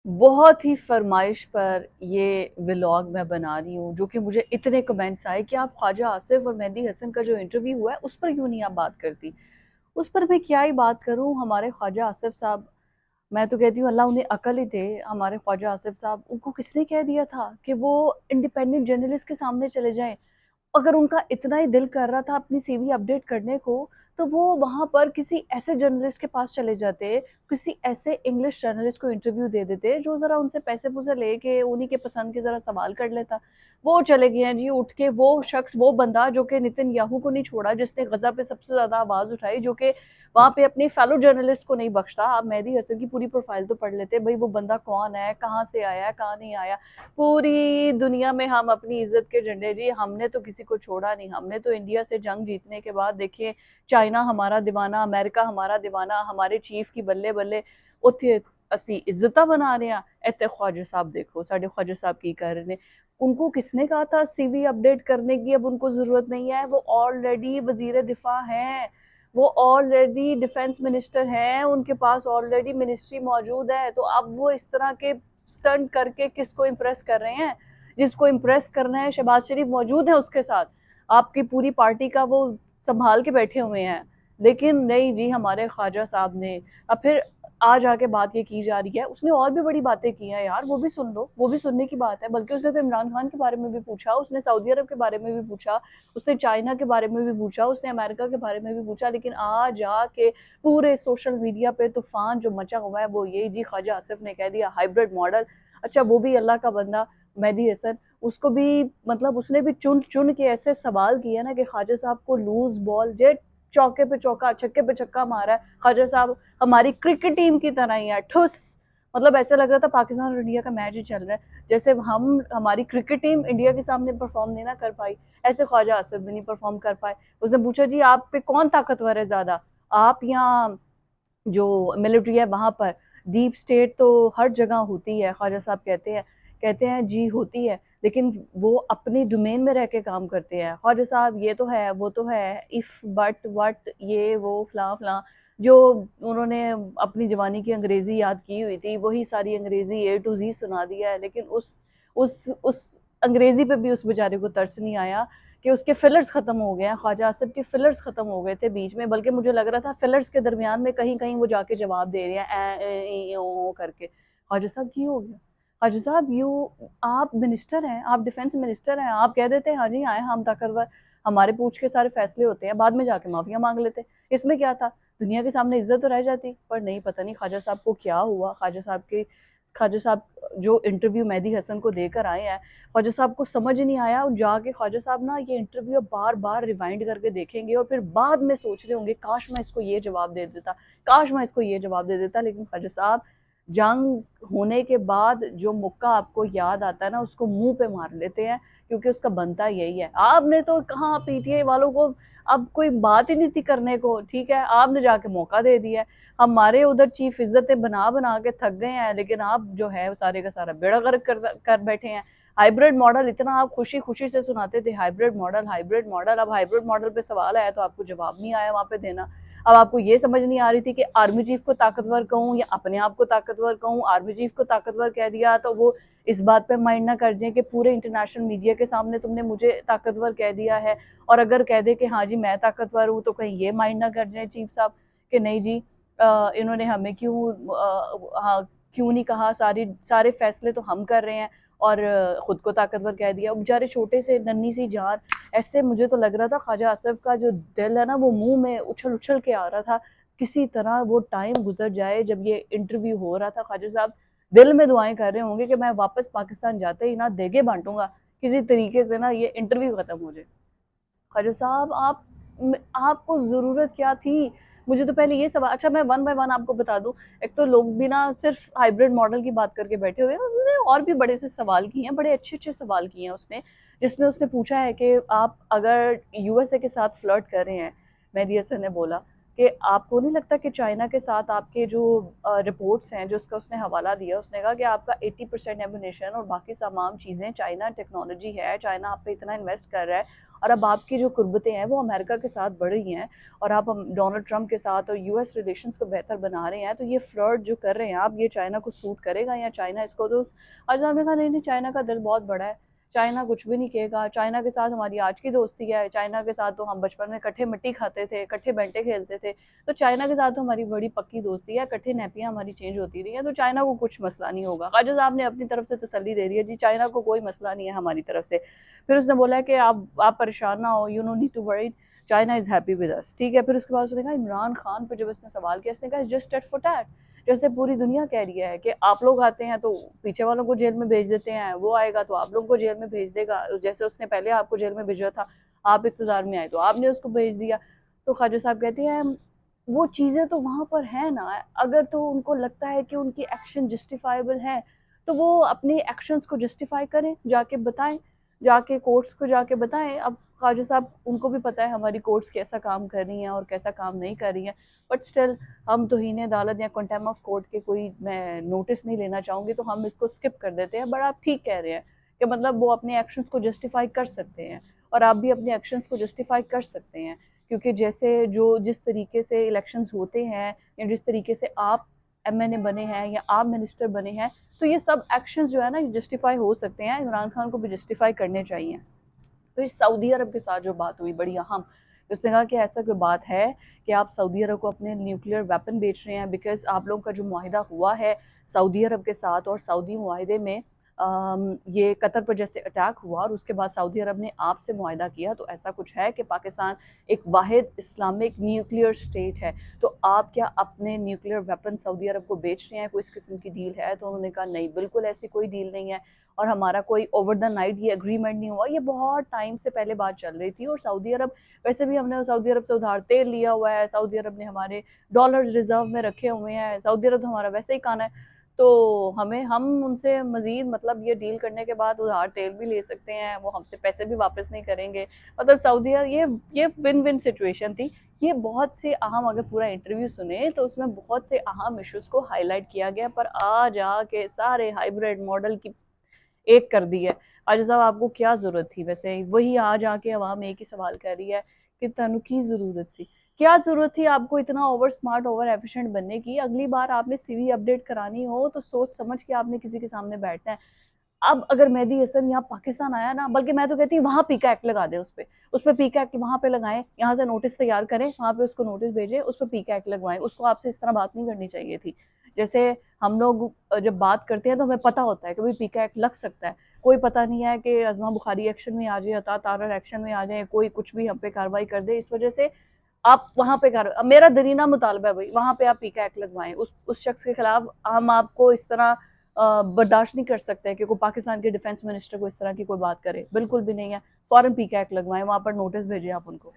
बहुत ही फ़रमाइश पर ये व्लॉग मैं बना रही हूँ, जो कि मुझे इतने कमेंट्स आए कि आप ख्वाजा आसिफ और मेहदी हसन का जो इंटरव्यू हुआ है, उस पर क्यों नहीं आप बात करती? उस पर मैं क्या ही बात करूँ, हमारे ख्वाजा आसिफ साहब, मैं तो कहती हूँ अल्लाह उन्हें अकल ही दे। हमारे ख्वाजा आसिफ साहब, उनको किसने कह दिया था कि वो इंडिपेंडेंट जर्नलिस्ट के सामने चले जाएँ? अगर उनका इतना ही दिल कर रहा था अपनी सीवी अपडेट करने को, तो वो वहाँ पर किसी ऐसे जर्नलिस्ट के पास चले जाते, किसी ऐसे इंग्लिश जर्नलिस्ट को इंटरव्यू दे देते, जो ज़रा उनसे पैसे-पूसे लेके उन्हीं के पसंद के ज़रा सवाल कर लेता। वो चले गए हैं जी उठ के, वो शख्स, वो बंदा जो कि नेतन्याहू को नहीं छोड़ा, जिसने गज़ा पे सबसे ज़्यादा आवाज़ उठाई, जो कि वहाँ पे अपने फेलो जर्नलिस्ट को नहीं बख्शता। आप मेहदी हसन की पूरी प्रोफ़ाइल तो पढ़ लेते, भई वो बंदा कौन है, कहाँ से आया है, कहाँ नहीं आया। पूरी दुनिया में हम अपनी इज्जत के झंडे जी, हमने तो किसी को छोड़ा नहीं। हमने तो इंडिया से जंग जीतने के बाद देखिए, चाइना हमारा दीवाना, अमेरिका हमारा दीवाना, हमारे चीफ की बल्ले बल्ले उत्थे असी इज्जत बना रहे हैं। इतने ख्वाजा साहब देखो, साढ़े ख्वाजा साहब की कर रहे हैं। उनको किसने कहा था सीवी अपडेट करने की अब उनको जरूरत नहीं है? वो ऑलरेडी वजीर दिफा हैं, वो ऑलरेडी डिफेंस मिनिस्टर हैं, उनके पास ऑलरेडी मिनिस्ट्री मौजूद है। तो अब वो इस तरह के स्टंट करके किसको इम्प्रेस कर रहे हैं? जिसको इम्प्रेस करना है, शहबाज शरीफ मौजूद है उसके साथ, आपकी पूरी पार्टी का वो संभाल के बैठे हुए हैं। लेकिन नहीं जी, हमारे ख्वाजा साहब ने अब फिर आज आके बात ये की जा रही है, उसने और भी बड़ी बातें की हैं यार, वो भी सुन लो, वो भी सुनने की बात है। बल्कि उसने तो इमरान खान के बारे में भी पूछा, उसने सऊदी अरब के बारे में भी पूछा, उसने चाइना के बारे में भी पूछा, उसने अमेरिका के बारे में भी पूछा। लेकिन आज आके पूरे सोशल मीडिया पे तूफान जो मचा हुआ है वो यही जी, ख्वाजा आसिफ ने कह दिया हाइब्रिड मॉडल। अच्छा, वो भी अल्लाह का बंदा मेहदी हसन, उसको भी मतलब उसने भी चुन चुन के ऐसे सवाल किए ना कि ख्वाजा साहब को लूज बॉल, जे चौके पे चौका, छक्के पे छक्का मारा है ख्वाजा साहब, हमारी क्रिकेट टीम की तरह ही है, ठुस। मतलब ऐसा लग रहा था पाकिस्तान और इंडिया का मैच ही चल रहा है, जैसे हम हमारी क्रिकेट टीम इंडिया के सामने परफॉर्म नहीं ना कर पाई, ऐसे ख्वाजा आसिफ भी नहीं परफॉर्म कर पाए। उसने पूछा जी आप पे कौन ताकतवर है ज्यादा, आप या जो मिलिट्री है वहां पर? डीप स्टेट तो हर जगह होती है, ख्वाजा साहब कहते हैं जी होती है, लेकिन वो अपने डोमेन में रह के काम करते हैं। ख्वाजा साहब ये तो है, वो तो है, इफ बट वट, ये वो फला फला, जो उन्होंने अपनी जवानी की अंग्रेजी याद की हुई थी, वही सारी अंग्रेजी ए टू जी सुना दिया है। लेकिन उस अंग्रेजी पे भी उस बेचारे को तरस नहीं आया कि उसके फिलर्स खत्म हो गए हैं। ख्वाजा आसिफ के फिलर्स खत्म हो गए थे बीच में, बल्कि मुझे लग रहा था फिलर्स के दरमियान में कहीं कहीं वो जाके जवाब दे रहे हैं ओ करके। ख्वाजा साहब की हो गया? ख्वाजा साहब यू, आप मिनिस्टर हैं, आप डिफेंस मिनिस्टर हैं, आप कह देते हैं हाँ जी आए हम ताकतवर, हमारे पूछ के सारे फैसले होते हैं, बाद में जाके माफिया मांग लेते। इसमें क्या था? दुनिया के सामने इज्जत तो रह जाती। पर नहीं, पता नहीं ख्वाजा साहब को क्या हुआ। ख्वाजा साहब जो इंटरव्यू मेहदी हसन को देकर आए हैं, ख्वाजा साहब को समझ नहीं आया। और जाके ख्वाजा साहब ना ये इंटरव्यू बार बार रिवाइंड करके देखेंगे और फिर बाद में सोच रहे होंगे काश मैं इसको ये जवाब दे देता, काश मैं इसको ये जवाब दे देता। लेकिन ख्वाजा साहब, जंग होने के बाद जो मुक्का आपको याद आता है ना, उसको मुंह पे मार लेते हैं, क्योंकि उसका बनता यही है। आपने तो कहाँ पीटीआई वालों को अब कोई बात ही नहीं थी करने को, ठीक है, आपने जाके मौका दे दिया। हमारे उधर चीफ इज्जतें बना बना के थक गए हैं, लेकिन आप जो है सारे का सारा बेड़ा गर्क कर बैठे हैं। हाइब्रिड मॉडल इतना आप खुशी खुशी से सुनाते थे, हाइब्रिड मॉडल, हाइब्रिड मॉडल। अब हाइब्रिड मॉडल पे सवाल आया तो आपको जवाब नहीं आया वहां पे देना। अब आपको ये समझ नहीं आ रही थी कि आर्मी चीफ को ताकतवर कहूँ या अपने आप को ताकतवर कहूँ। आर्मी चीफ को ताकतवर कह दिया तो वो इस बात पे माइंड ना कर जाए कि पूरे इंटरनेशनल मीडिया के सामने तुमने मुझे ताकतवर कह दिया है। और अगर कह दे कि हाँ जी मैं ताकतवर हूँ, तो कहीं ये माइंड ना कर जाए चीफ साहब कि नहीं जी, इन्होंने हमें हाँ, क्यों नहीं कहा, सारे फैसले तो हम कर रहे हैं, और खुद को ताकतवर कह दिया। बेचारे छोटे से नन्ही सी जान, ऐसे मुझे तो लग रहा था ख्वाजा आसिफ का जो दिल है ना, वो मुंह में उछल उछल के आ रहा था। किसी तरह वो टाइम गुजर जाए। जब ये इंटरव्यू हो रहा था, ख्वाजा साहब दिल में दुआएं कर रहे होंगे कि मैं वापस पाकिस्तान जाते ही ना देगे बांटूंगा, किसी तरीके से ना ये इंटरव्यू खत्म हो जाए। ख्वाजा साहब, आपको ज़रूरत क्या थी? मुझे तो पहले ये सवाल, अच्छा मैं वन बाय वन आपको बता दूं। एक तो लोग भी ना सिर्फ हाइब्रिड मॉडल की बात करके बैठे हुए हैं, उसने और भी बड़े से सवाल किए हैं, बड़े अच्छे अच्छे सवाल किए हैं उसने। जिसमें उसने पूछा है कि आप अगर यूएसए के साथ फ्लर्ट कर रहे हैं, मेहदी हसन ने बोला, कि आपको नहीं लगता कि चाइना के साथ आपके जो रिपोर्ट्स हैं, जो उसका उसने हवाला दिया, उसने कहा कि आपका 80% एमुनेशन और बाकी तमाम चीज़ें चाइना टेक्नोलॉजी है, चाइना आप पे इतना इन्वेस्ट कर रहा है, और अब आपकी जो कुर्बतें हैं वो अमेरिका के साथ बढ़ रही हैं, और आप डोनाल्ड ट्रंप के साथ और यूएस रिलेशंस को बेहतर बना रहे हैं, तो ये फ्लर्ट जो कर रहे हैं आप, ये चाइना को सूट करेगा या चाइना इसको? तो आज आपने कहा नहीं नहीं, चाइना का दिल बहुत बड़ा है, चाइना कुछ भी नहीं कहेगा, चाइना के साथ हमारी आज की दोस्ती है, चाइना के साथ तो हम बचपन में इकट्ठे मिट्टी खाते थे, इकट्ठे बैठे खेलते थे, तो चाइना के साथ तो हमारी बड़ी पक्की दोस्ती है, इकट्ठे नैपियाँ हमारी चेंज होती रही हैं, तो चाइना को कुछ मसला नहीं होगा। ख्वाजा साहब ने अपनी तरफ से तसल्ली दे दी है, जी चाइना को कोई मसला नहीं है हमारी तरफ से। फिर उसने बोला है कि आप परेशान ना हो, you no need to worry, China is happy with us, ठीक है। फिर उसके बाद उसने कहा इमरान खान पर जब इसने सवाल किया, इसने कहा जस्ट टेट फॉर टैट, जैसे पूरी दुनिया कह रही है कि आप लोग आते हैं तो पीछे वालों को जेल में भेज देते हैं, वो आएगा तो आप लोगों को जेल में भेज देगा, जैसे उसने पहले आपको जेल में भेजा था, आप इक़्तिदार में आए तो आपने उसको भेज दिया। तो ख्वाजा साहब कहते हैं वो चीज़ें तो वहाँ पर हैं ना, अगर तो उनको लगता है कि उनकी एक्शन जस्टिफाइबल है, तो वो अपने एक्शंस को जस्टिफाई करें, जाके बताएं, जाके कोर्ट्स को जाके बताएं। अब ख्वाजा साहब उनको भी पता है हमारी कोर्ट्स कैसा काम कर रही हैं और कैसा काम नहीं कर रही हैं, बट स्टिल हम तौहीन अदालत या कंटेम्प्ट ऑफ कोर्ट के कोई मैं नोटिस नहीं लेना चाहूँगी, तो हम इसको स्किप कर देते हैं। बट आप ठीक कह रहे हैं कि मतलब वो अपने एक्शंस को जस्टिफाई कर सकते हैं, और आप भी अपने एक्शंस को जस्टिफाई कर सकते हैं, क्योंकि जैसे जो जिस तरीके से इलेक्शंस होते हैं या जिस तरीके से आप एमएनए बने हैं या आप मिनिस्टर बने हैं, तो ये सब एक्शंस जो है ना जस्टिफाई हो सकते हैं, इमरान खान को भी जस्टिफाई करने चाहिए। तो इस सऊदी अरब के साथ जो बात हुई बड़ी अहम, उसने कहा कि ऐसा कोई बात है कि आप सऊदी अरब को अपने न्यूक्लियर वेपन बेच रहे हैं, बिकॉज़ आप लोगों का जो मुआहिदा हुआ है सऊदी अरब के साथ, और सऊदी मुआहिदे में ये कतर पर जैसे अटैक हुआ और उसके बाद सऊदी अरब ने आपसे मुआहिदा किया, तो ऐसा कुछ है कि पाकिस्तान एक वाहिद इस्लामिक न्यूक्लियर स्टेट है, तो आप क्या अपने न्यूक्लियर वेपन सऊदी अरब को बेच रहे हैं, कोई इस किस्म की डील है? तो उन्होंने कहा नहीं, बिल्कुल ऐसी कोई डील नहीं है, और हमारा कोई ओवर द नाइट ये एग्रीमेंट नहीं हुआ, ये बहुत टाइम से पहले बात चल रही थी। और सऊदी अरब, वैसे भी हमने सऊदी अरब से उधार तेल लिया हुआ है, सऊदी अरब ने हमारे डॉलर्स रिजर्व में रखे हुए हैं, सऊदी अरब तो हमारा वैसे ही खाना है, तो हम उनसे मजीद मतलब ये डील करने के बाद उधार तेल भी ले सकते हैं, वो हमसे पैसे भी वापस नहीं करेंगे। मतलब सऊदी अरब, ये विन विन सिचुएशन थी। ये बहुत से अहम, अगर पूरा इंटरव्यू सुने तो उसमें बहुत से अहम इश्यूज को हाईलाइट किया गया, पर आज आके सारे हाइब्रिड मॉडल की एक कर दी है। आज साहब आपको क्या ज़रूरत थी? वैसे वही आज आके अवाम एक ही सवाल कर रही है कि तनु की ज़रूरत थी, क्या ज़रूरत थी आपको इतना ओवर स्मार्ट ओवर एफिशिएंट बनने की? अगली बार आपने सीवी अपडेट करानी हो तो सोच समझ के आपने किसी के सामने बैठना है। अब अगर मेहदी हसन यहाँ पाकिस्तान आया ना, बल्कि मैं तो कहती हूँ वहाँ पीका एक्ट लगा दें उस पे पीका एक्ट वहाँ पे लगाएं, यहाँ से नोटिस तैयार करें, वहाँ पे उसको नोटिस भेजें, उस पर पीका एक्ट लगवाएं। उसको आपसे इस तरह बात नहीं करनी चाहिए थी। जैसे हम लोग जब बात करते हैं तो हमें पता होता है कि भाई पीका एक्ट लग सकता है, कोई पता नहीं है कि अज़मा बुखारी एक्शन में आ जाए, अता तारर एक्शन में आ जाए, कोई कुछ भी हम पे कार्रवाई कर दे, इस वजह से आप वहाँ पे मेरा दरीना मुतालबा है भाई, वहाँ पे आप पीका एक्ट लगवाएं, उस शख्स के खिलाफ। हम आपको इस तरह बर्दाश्त नहीं कर सकते कि कोई पाकिस्तान के डिफेंस मिनिस्टर को इस तरह की कोई बात करे, बिल्कुल भी नहीं है। फौरन पीका एक्ट लगवाएं, वहाँ पर नोटिस भेजें आप उनको।